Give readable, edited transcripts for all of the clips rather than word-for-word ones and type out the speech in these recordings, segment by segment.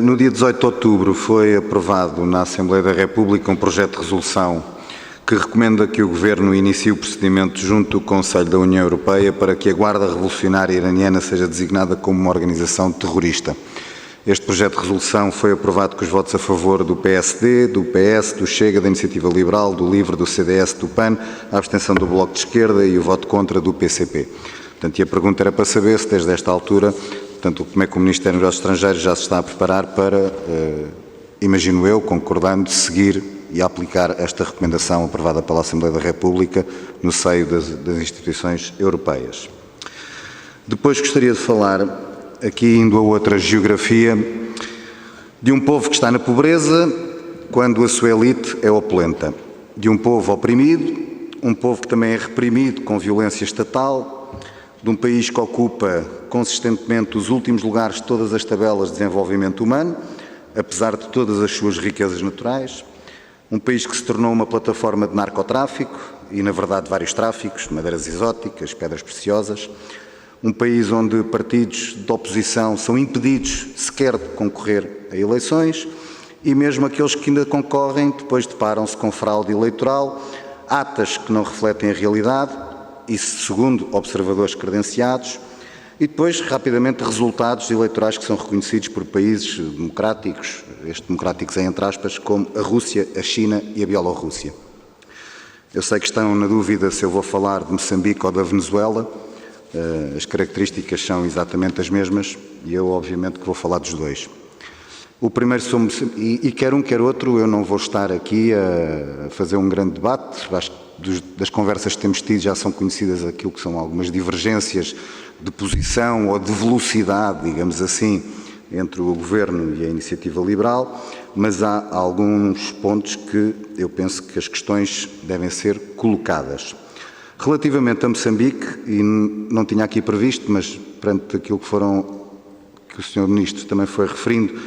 No dia 18 de outubro foi aprovado na Assembleia da República um projeto de resolução que recomenda que o Governo inicie o procedimento junto do Conselho da União Europeia para que a Guarda Revolucionária Iraniana seja designada como uma organização terrorista. Este projeto de resolução foi aprovado com os votos a favor do PSD, do PS, do Chega, da Iniciativa Liberal, do LIVRE, do CDS, do PAN, a abstenção do Bloco de Esquerda e o voto contra do PCP. Portanto, e a pergunta era para saber se desde esta altura, portanto, como é que o Ministério dos Negócios Estrangeiros já se está a preparar para, imagino eu, concordando, seguir e aplicar esta recomendação aprovada pela Assembleia da República no seio das instituições europeias. Depois gostaria de falar, aqui indo a outra geografia, de um povo que está na pobreza quando a sua elite é opulenta, de um povo oprimido, um povo que também é reprimido com violência estatal, de um país que ocupa consistentemente os últimos lugares de todas as tabelas de desenvolvimento humano, apesar de todas as suas riquezas naturais, um país que se tornou uma plataforma de narcotráfico e, na verdade, vários tráficos, madeiras exóticas, pedras preciosas, um país onde partidos de oposição são impedidos sequer de concorrer a eleições e mesmo aqueles que ainda concorrem depois deparam-se com fraude eleitoral, atas que não refletem a realidade, isso segundo observadores credenciados, e depois, rapidamente, resultados eleitorais que são reconhecidos por países democráticos, democráticos entre aspas, como a Rússia, a China e a Bielorrússia. Eu sei que estão na dúvida se eu vou falar de Moçambique ou da Venezuela. As características são exatamente as mesmas e eu, obviamente, que vou falar dos dois. O primeiro somos, e quer um, quer outro, eu não vou estar aqui a fazer um grande debate. Acho que das conversas que temos tido já são conhecidas aquilo que são algumas divergências de posição ou de velocidade, digamos assim, entre o Governo e a Iniciativa Liberal, mas há alguns pontos que eu penso que as questões devem ser colocadas. Relativamente a Moçambique, e não tinha aqui previsto, mas perante aquilo que o Sr. Ministro também foi referindo,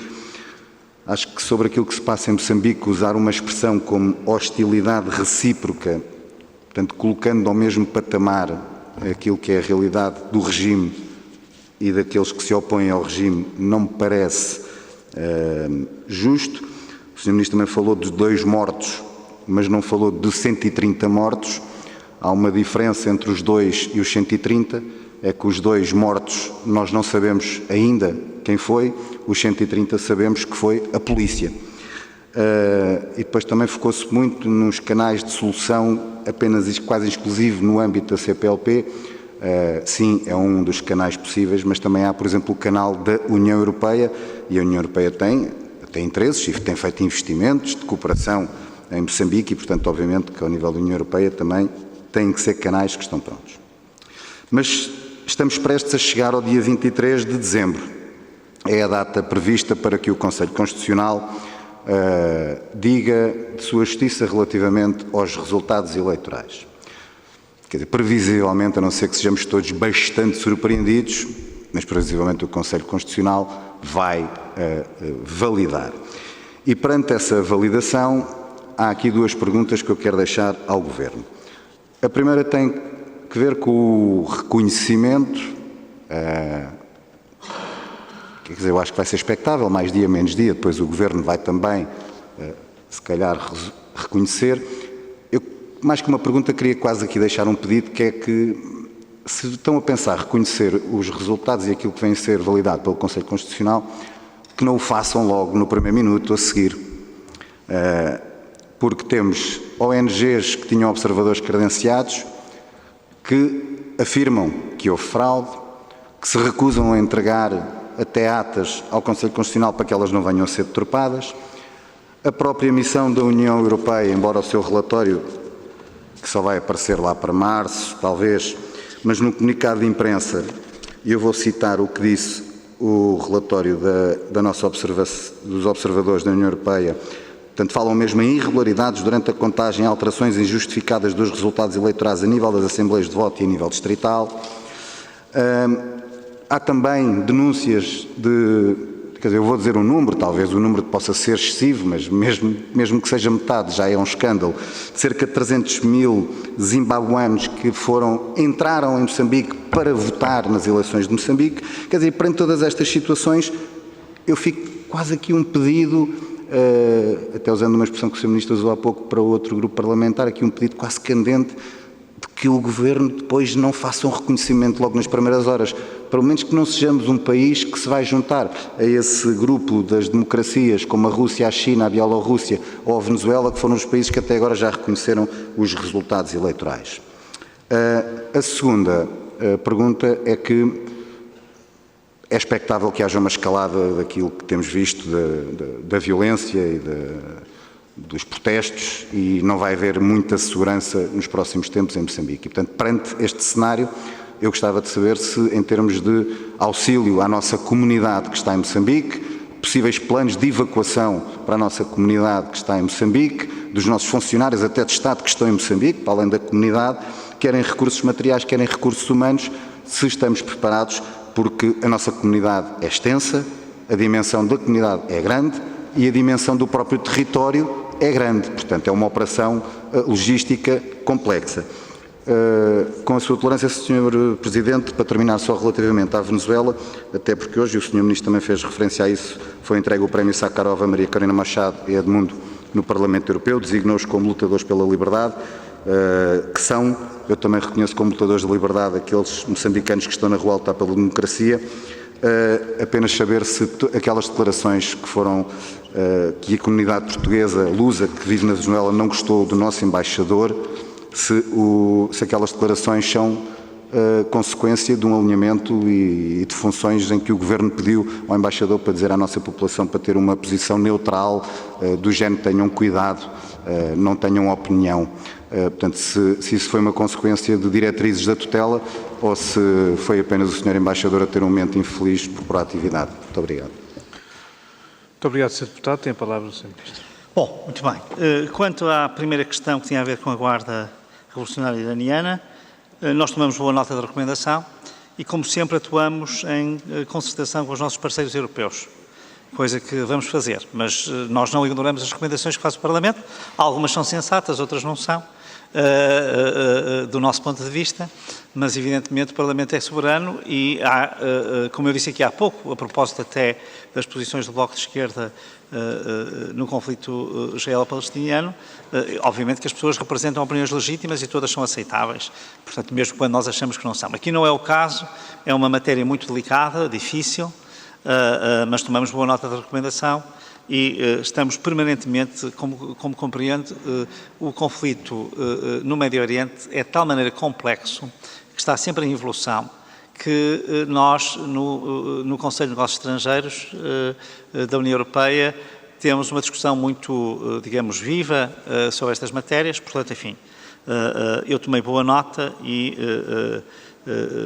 acho que sobre aquilo que se passa em Moçambique, usar uma expressão como hostilidade recíproca, portanto, colocando ao mesmo patamar aquilo que é a realidade do regime e daqueles que se opõem ao regime, não me parece justo. O Sr. Ministro também falou de 2 mortos, mas não falou de 130 mortos. Há uma diferença entre os 2 e os 130, é que os 2 mortos nós não sabemos ainda quem foi, os 130 sabemos que foi a polícia. E depois também focou-se muito nos canais de solução, apenas quase exclusivo no âmbito da CPLP. Sim, é um dos canais possíveis, mas também há, por exemplo, o canal da União Europeia, e a União Europeia tem interesses e tem feito investimentos de cooperação em Moçambique e, portanto, obviamente que ao nível da União Europeia também têm que ser canais que estão prontos. Mas estamos prestes a chegar ao dia 23 de dezembro. É a data prevista para que o Conselho Constitucional diga de sua justiça relativamente aos resultados eleitorais. Quer dizer, previsivelmente, a não ser que sejamos todos bastante surpreendidos, mas previsivelmente o Conselho Constitucional vai validar. E perante essa validação, há aqui 2 perguntas que eu quero deixar ao Governo. A primeira tem que ver com o reconhecimento, quer dizer, eu acho que vai ser expectável, mais dia, menos dia, depois o Governo vai também, se calhar, reconhecer. Eu, mais que uma pergunta, queria quase aqui deixar um pedido, que é que, se estão a pensar reconhecer os resultados e aquilo que vem a ser validado pelo Conselho Constitucional, que não o façam logo no primeiro minuto a seguir. Porque temos ONGs que tinham observadores credenciados que afirmam que houve fraude, que se recusam a entregar até atas ao Conselho Constitucional para que elas não venham a ser deturpadas. A própria missão da União Europeia, embora o seu relatório, que só vai aparecer lá para março, talvez, mas no comunicado de imprensa, e eu vou citar o que disse o relatório dos observadores da União Europeia. Portanto, falam mesmo em irregularidades durante a contagem, alterações injustificadas dos resultados eleitorais a nível das assembleias de voto e a nível distrital. Há também denúncias quer dizer, eu vou dizer um número, talvez o número possa ser excessivo, mas mesmo que seja metade já é um escândalo, de cerca de 300 mil zimbabuanos que entraram em Moçambique para votar nas eleições de Moçambique. Quer dizer, perante todas estas situações, eu fico quase aqui um pedido, até usando uma expressão que o Sr. Ministro usou há pouco para outro grupo parlamentar, aqui um pedido quase candente de que o Governo depois não faça um reconhecimento logo nas primeiras horas. Pelo menos que não sejamos um país que se vai juntar a esse grupo das democracias, como a Rússia, a China, a Bielorrússia ou a Venezuela, que foram os países que até agora já reconheceram os resultados eleitorais. A segunda pergunta é que é expectável que haja uma escalada daquilo que temos visto da violência e dos protestos e não vai haver muita segurança nos próximos tempos em Moçambique. E, portanto, perante este cenário, eu gostava de saber se, em termos de auxílio à nossa comunidade que está em Moçambique, possíveis planos de evacuação para a nossa comunidade que está em Moçambique, dos nossos funcionários até de Estado que estão em Moçambique, para além da comunidade, querem recursos materiais, querem recursos humanos, se estamos preparados, porque a nossa comunidade é extensa, a dimensão da comunidade é grande e a dimensão do próprio território é grande. Portanto, é uma operação logística complexa. Com a sua tolerância, Sr. Presidente, para terminar só relativamente à Venezuela, até porque hoje, e o Sr. Ministro também fez referência a isso, foi entregue o Prémio Sakharov a Maria Corina Machado e Edmundo no Parlamento Europeu, designou-os como lutadores pela liberdade, que são, eu também reconheço como lutadores de liberdade, aqueles moçambicanos que estão na rua a lutar pela democracia. Apenas saber se aquelas declarações que foram, que a comunidade portuguesa, lusa, que vive na Venezuela, não gostou do nosso embaixador, se aquelas declarações são consequência de um alinhamento e de funções em que o Governo pediu ao embaixador para dizer à nossa população para ter uma posição neutral, do género tenham cuidado, não tenham opinião. Portanto, se isso foi uma consequência de diretrizes da tutela ou se foi apenas o Sr. Embaixador a ter um momento infeliz por proatividade. Muito obrigado. Muito obrigado, Sr. Deputado. Tem a palavra o Sr. Ministro. Bom, muito bem. Quanto à primeira questão que tinha a ver com a Guarda Revolucionária Iraniana, nós tomamos boa nota da recomendação e, como sempre, atuamos em concertação com os nossos parceiros europeus, coisa que vamos fazer, mas nós não ignoramos as recomendações que faz o Parlamento. Algumas são sensatas, outras não são, do nosso ponto de vista, mas evidentemente o Parlamento é soberano e há, como eu disse aqui há pouco, a propósito até das posições do Bloco de Esquerda no conflito israelo-palestiniano, obviamente que as pessoas representam opiniões legítimas e todas são aceitáveis, portanto, mesmo quando nós achamos que não são. Aqui não é o caso, é uma matéria muito delicada, difícil, mas tomamos boa nota da recomendação e estamos permanentemente, como compreende, o conflito no Médio Oriente é de tal maneira complexo, que está sempre em evolução, que nós, no Conselho de Negócios Estrangeiros da União Europeia, temos uma discussão muito, digamos, viva sobre estas matérias, portanto, enfim, eu tomei boa nota e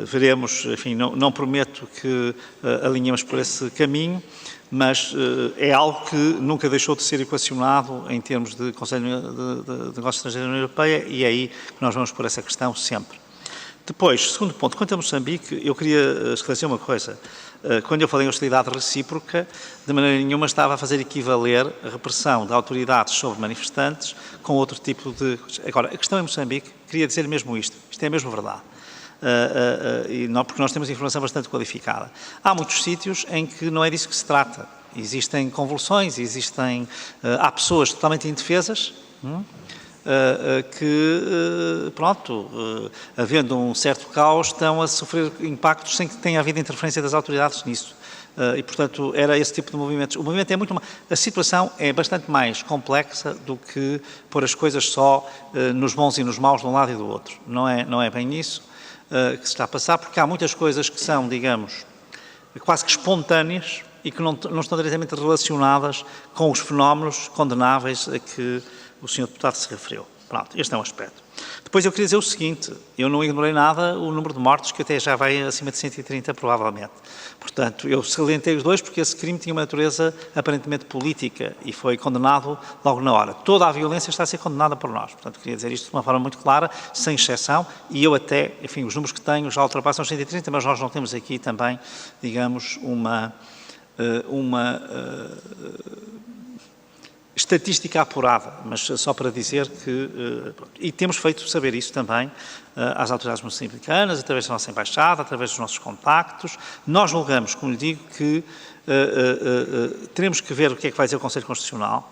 veremos, enfim, não prometo que alinhemos por esse caminho, mas é algo que nunca deixou de ser equacionado em termos de Conselho de Negócios Estrangeiros da União Europeia e é aí que nós vamos por essa questão sempre. Depois, segundo ponto, quanto a Moçambique, eu queria esclarecer uma coisa. Quando eu falei em hostilidade recíproca, de maneira nenhuma estava a fazer equivaler a repressão de autoridades sobre manifestantes com outro tipo de... Agora, a questão em Moçambique, queria dizer mesmo isto é mesmo verdade. E não, porque nós temos informação bastante qualificada. Há muitos sítios em que não é disso que se trata. Existem convulsões, há pessoas totalmente indefesas, que, pronto, havendo um certo caos, estão a sofrer impactos sem que tenha havido interferência das autoridades nisso. E, portanto, era esse tipo de movimentos. O movimento é muito... A situação é bastante mais complexa do que pôr as coisas só nos bons e nos maus de um lado e do outro. Não é bem isso que se está a passar, porque há muitas coisas que são, digamos, quase que espontâneas e que não estão diretamente relacionadas com os fenómenos condenáveis a que o Sr. Deputado se referiu. Pronto, este é um aspecto. Depois eu queria dizer o seguinte, eu não ignorei nada o número de mortos, que até já vai acima de 130, provavelmente. Portanto, eu salientei os dois porque esse crime tinha uma natureza aparentemente política e foi condenado logo na hora. Toda a violência está a ser condenada por nós. Portanto, queria dizer isto de uma forma muito clara, sem exceção, e eu até, enfim, os números que tenho já ultrapassam os 130, mas nós não temos aqui também, digamos, estatística apurada, mas só para dizer que, e temos feito saber isso também às autoridades moçambicanas, através da nossa embaixada, através dos nossos contactos. Nós julgamos, como lhe digo, que teremos que ver o que é que vai dizer o Conselho Constitucional,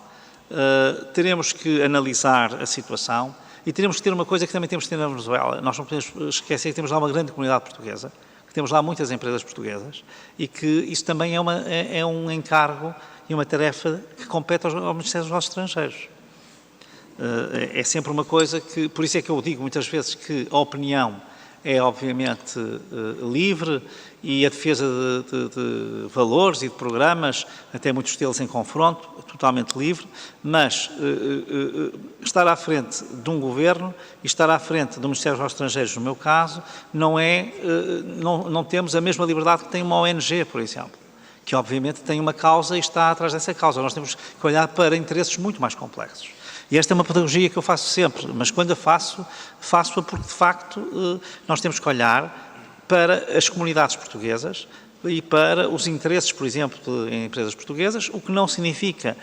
teremos que analisar a situação e teremos que ter uma coisa que também temos que ter na Venezuela. Nós não podemos esquecer que temos lá uma grande comunidade portuguesa, que temos lá muitas empresas portuguesas e que isso também é um encargo e uma tarefa que compete ao Ministério dos Negócios Estrangeiros. É sempre uma coisa que, por isso é que eu digo muitas vezes que a opinião é obviamente livre e a defesa de valores e de programas, até muitos deles em confronto, totalmente livre, mas estar à frente de um governo e estar à frente do Ministério dos Negócios Estrangeiros, no meu caso, não temos a mesma liberdade que tem uma ONG, por exemplo, que obviamente tem uma causa e está atrás dessa causa. Nós temos que olhar para interesses muito mais complexos. E esta é uma pedagogia que eu faço sempre, mas quando a faço-a porque, de facto, nós temos que olhar para as comunidades portuguesas e para os interesses, por exemplo, de empresas portuguesas, o que não significa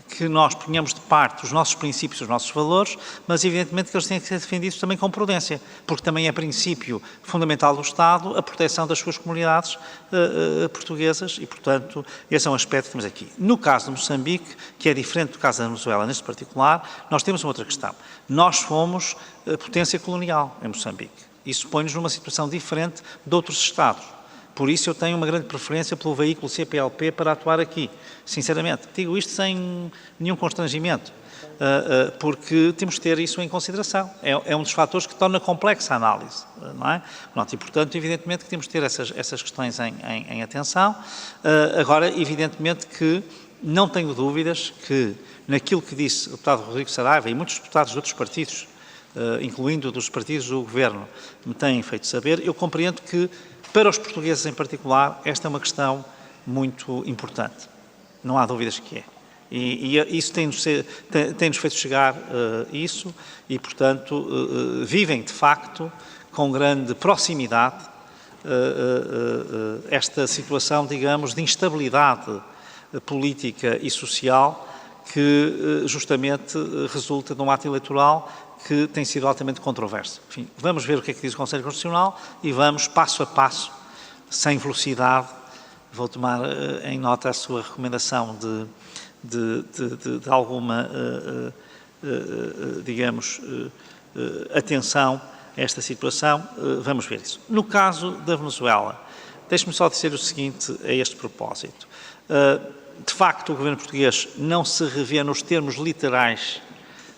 que nós ponhamos de parte os nossos princípios, os nossos valores, mas evidentemente que eles têm que ser defendidos também com prudência, porque também é princípio fundamental do Estado a proteção das suas comunidades portuguesas e, portanto, esse é um aspecto que temos aqui. No caso de Moçambique, que é diferente do caso da Venezuela neste particular, nós temos uma outra questão. Nós fomos potência colonial em Moçambique. Isso põe-nos numa situação diferente de outros Estados. Por isso eu tenho uma grande preferência pelo veículo CPLP para atuar aqui, sinceramente. Digo isto sem nenhum constrangimento, porque temos que ter isso em consideração. É um dos fatores que torna complexa a análise, não é? E, portanto, evidentemente que temos que ter essas questões em atenção. Agora, evidentemente que não tenho dúvidas que naquilo que disse o deputado Rodrigo Saraiva e muitos deputados de outros partidos, incluindo dos partidos do Governo, me têm feito saber, eu compreendo que para os portugueses em particular, esta é uma questão muito importante. Não há dúvidas que é. E isso tem-nos feito chegar isso e, portanto, vivem, de facto, com grande proximidade esta situação, digamos, de instabilidade política e social que justamente resulta de um ato eleitoral que tem sido altamente controverso. Enfim, vamos ver o que é que diz o Conselho Constitucional e vamos, passo a passo, sem velocidade, vou tomar em nota a sua recomendação de alguma, digamos, atenção a esta situação, vamos ver isso. No caso da Venezuela, deixe-me só dizer o seguinte a este propósito. De facto, o governo português não se revê nos termos literais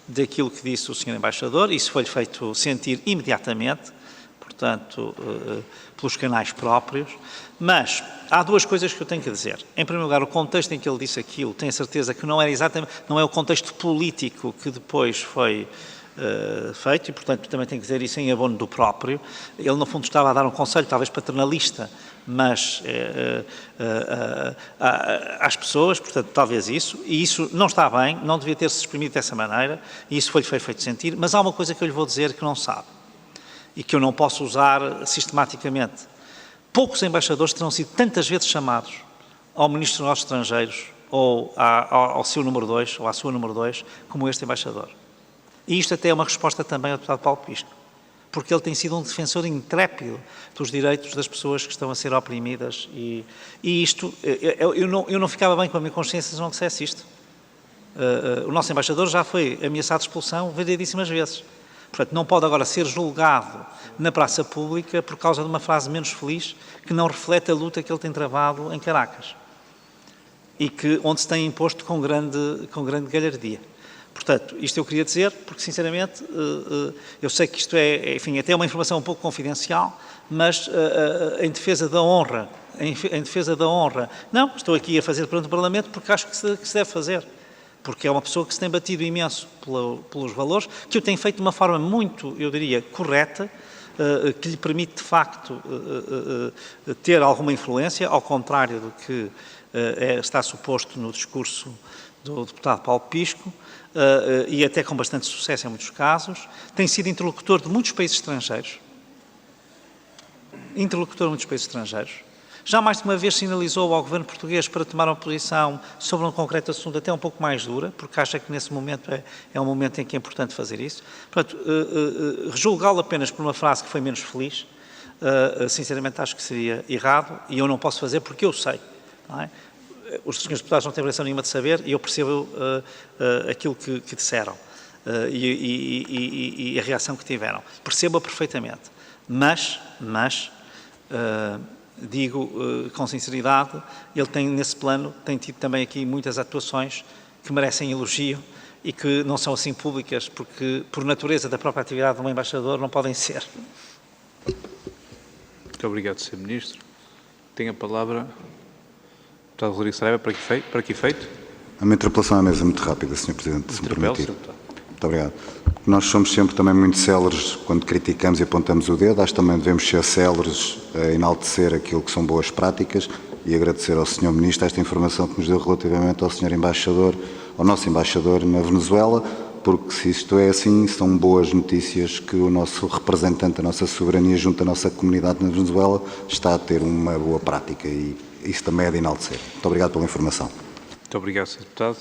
daquilo que disse o Sr. Embaixador, isso foi-lhe feito sentir imediatamente, portanto, pelos canais próprios, mas há duas coisas que eu tenho que dizer. Em primeiro lugar, o contexto em que ele disse aquilo, tenho a certeza que não é o contexto político que depois foi feito, e portanto também tenho que dizer isso em abono do próprio. Ele no fundo estava a dar um conselho, talvez paternalista, mas às pessoas, portanto talvez isso, e isso não está bem, não devia ter-se exprimido dessa maneira, e isso foi-lhe feito sentir, mas há uma coisa que eu lhe vou dizer que não sabe, e que eu não posso usar sistematicamente. Poucos embaixadores terão sido tantas vezes chamados ao Ministro dos Negócios Estrangeiros, ou ao seu número 2, ou à sua número 2, como este embaixador. E isto até é uma resposta também ao deputado Paulo Pisco, porque ele tem sido um defensor intrépido dos direitos das pessoas que estão a ser oprimidas e isto, eu não ficava bem com a minha consciência se não dissesse isto. O nosso embaixador já foi ameaçado de expulsão variedíssimas vezes. Portanto, não pode agora ser julgado na praça pública por causa de uma frase menos feliz que não reflete a luta que ele tem travado em Caracas e onde se tem imposto com grande galhardia. Portanto, isto eu queria dizer, porque sinceramente eu sei que isto é, enfim, até uma informação um pouco confidencial, mas em defesa da honra, não, estou aqui a fazer perante o Parlamento porque acho que se deve fazer, porque é uma pessoa que se tem batido imenso pelos valores, que o tem feito de uma forma muito, eu diria, correta, que lhe permite de facto ter alguma influência, ao contrário do que está suposto no discurso do deputado Paulo Pisco, e até com bastante sucesso em muitos casos, tem sido interlocutor de muitos países estrangeiros, Já mais de uma vez sinalizou ao governo português para tomar uma posição sobre um concreto assunto até um pouco mais dura, porque acha que nesse momento é um momento em que é importante fazer isso. Portanto, julgá-lo apenas por uma frase que foi menos feliz, sinceramente acho que seria errado, e eu não posso fazer porque eu sei, não é? Os senhores deputados não têm obrigação nenhuma de saber e eu percebo aquilo que disseram e a reação que tiveram. Percebo-a perfeitamente, mas digo com sinceridade, ele tem nesse plano, tem tido também aqui muitas atuações que merecem elogio e que não são assim públicas, porque por natureza da própria atividade de um embaixador não podem ser. Muito obrigado, Sr. Ministro. Tem a palavra o deputado Rodrigo Saraiva, para que efeito? Uma interpelação à mesa muito rápida, Sr. Presidente, se me Interpelo, permitir. Sr. Deputado. Muito obrigado. Nós somos sempre também muito céleres quando criticamos e apontamos o dedo, acho que também devemos ser céleres a enaltecer aquilo que são boas práticas e agradecer ao Sr. Ministro esta informação que nos deu relativamente ao Sr. Embaixador, ao nosso Embaixador na Venezuela, porque se isto é assim, são boas notícias que o nosso representante da nossa soberania junto à nossa comunidade na Venezuela está a ter uma boa prática e isso também é de enaltecer. Muito obrigado pela informação. Muito obrigado, Sr. Deputado.